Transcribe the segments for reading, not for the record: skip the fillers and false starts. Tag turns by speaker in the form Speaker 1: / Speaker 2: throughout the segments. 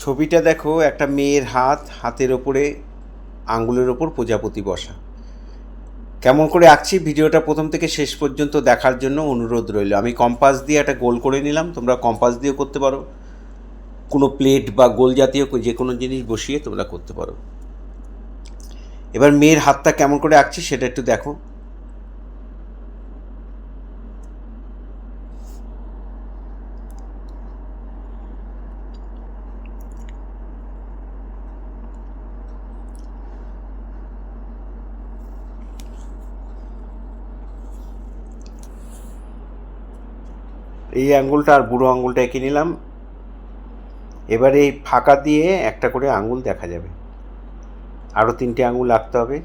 Speaker 1: ছবিটা দেখো, একটা মেয়ের হাতের ওপরে আঙ্গুলের ওপর প্রজাপতি বসা। কেমন করে আঁকছি ভিডিওটা প্রথম থেকে শেষ পর্যন্ত দেখার জন্য অনুরোধ রইল। আমি কম্পাস দিয়ে একটা গোল করে নিলাম, তোমরা কম্পাস দিয়েও করতে পারো, কোনো প্লেট বা গোল জাতীয় যে কোনো জিনিস বসিয়ে তোমরা করতে পারো। এবার মেয়ের হাতটা কেমন করে আঁকছি সেটা একটু দেখো। এই আঙ্গুলটা আর বুড়ো আঙ্গুলটা এঁকে নিলাম। এবার এই ফাঁকা দিয়ে একটা করে আঙ্গুল দেখা যাবে, আরও 3টে আঙ্গুল আঁকতে হবে।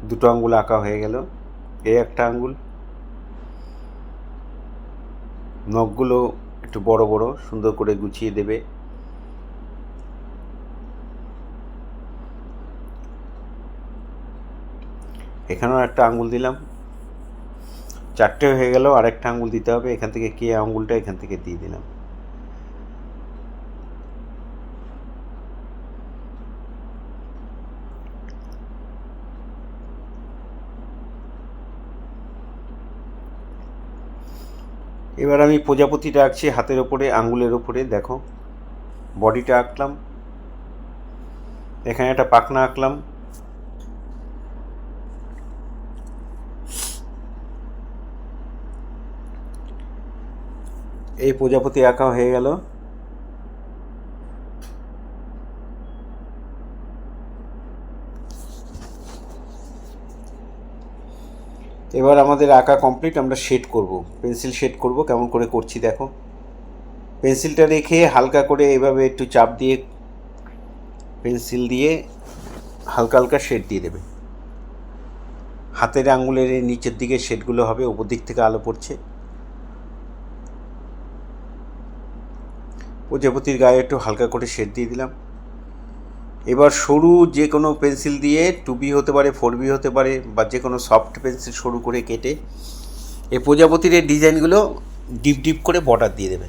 Speaker 1: 2টো আঙ্গুল আঁকা হয়ে গেল। এই একটা আঙ্গুল, নখগুলো একটু বড় বড় সুন্দর করে গুছিয়ে দেবে। এখানেও একটা আঙ্গুল দিলাম, 4টে হয়ে গেল। আরেকটা আঙ্গুল দিতে হবে, এখান থেকে কে আঙ্গুলটা এখান থেকে দিয়ে দিলাম। এবার আমি প্রজাপতিটা আঁকছি হাতের ওপরে, আঙ্গুলের ওপরে। দেখো, বডিটা আঁকলাম, এখানে একটা পাখনা আঁকলাম। এই প্রজাপতি আঁকা হয়ে গেল। এবার আমাদের আঁকা কমপ্লিট। আমরা শেড করব, পেন্সিল শেড করব। কেমন করে করছি দেখো। পেন্সিলটা রেখে হালকা করে এভাবে একটু চাপ দিয়ে পেন্সিল দিয়ে হালকা হালকা শেড দিয়ে দেবে। হাতের আঙ্গুলের নিচের দিকে শেডগুলো হবে, ওপর দিক থেকে আলো পড়ছে। প্রজাপতির গায়ে একটু হালকা করে শেড দিয়ে দিলাম। এবার সরু যে কোনো পেন্সিল দিয়ে, 2B হতে পারে, 4B হতে পারে, বা যে কোনো সফট পেন্সিল সরু করে কেটে এই প্রজাপতির এই ডিজাইনগুলো ডিপ ডিপ করে বর্ডার দিয়ে দেবে।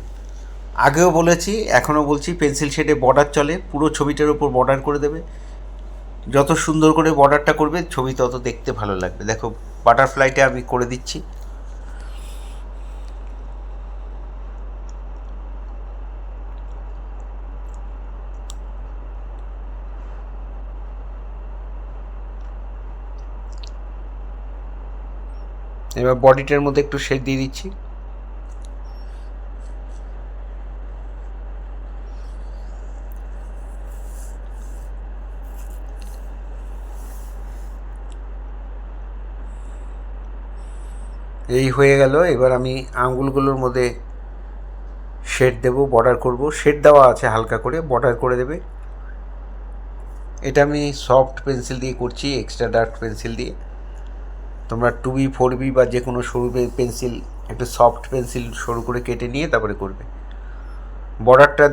Speaker 1: আগেও বলেছি, এখনও বলছি, পেন্সিল শেডে বর্ডার চলে। পুরো ছবিটার ওপর বর্ডার করে দেবে। যত সুন্দর করে বর্ডারটা করবে ছবি তত দেখতে ভালো লাগবে। দেখো, বাটারফ্লাইটা আমি করে দিচ্ছি। এবার বডিটার মধ্যে একটু শেড দিয়ে দিচ্ছি। এই হয়ে গেল। এবার আমি আঙ্গুলগুলোর মধ্যে শেড দেবো, বর্ডার করব। শেড দেওয়া আছে, হালকা করে বর্ডার করে দেবে। এটা আমি সফট পেন্সিল দিয়ে করছি, এক্সট্রা ডার্ক পেন্সিল দিয়ে। তোমরা 2B 4B বা যে কোনো সরু পেন্সিল, একটু সফট পেন্সিল সরু করে কেটে নিয়ে তারপরে করবে। বর্ডারটা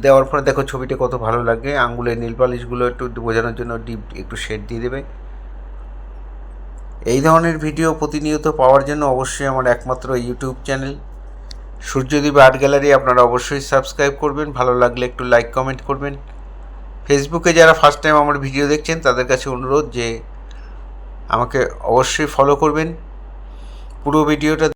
Speaker 1: দেওয়ার পরে দেখো ছবিটা কত ভালো লাগে। আঙ্গুলের নীল পালিশগুলো একটু বোঝানোর জন্য ডিপ একটু শেড দিয়ে দেবে। এই ধরনের ভিডিও প্রতিনিয়ত পাওয়ার জন্য অবশ্যই আমার একমাত্র ইউটিউব চ্যানেল সূর্যদ্বীপ আর্ট গ্যালারি আপনারা অবশ্যই সাবস্ক্রাইব করবেন। ভালো লাগলে একটু লাইক কমেন্ট করবেন। ফেসবুকে যারা ফার্স্ট টাইম আমার ভিডিও দেখছেন তাদের কাছে অনুরোধ যে আমাকে অবশ্যই ফলো করবেন। পুরো ভিডিওটা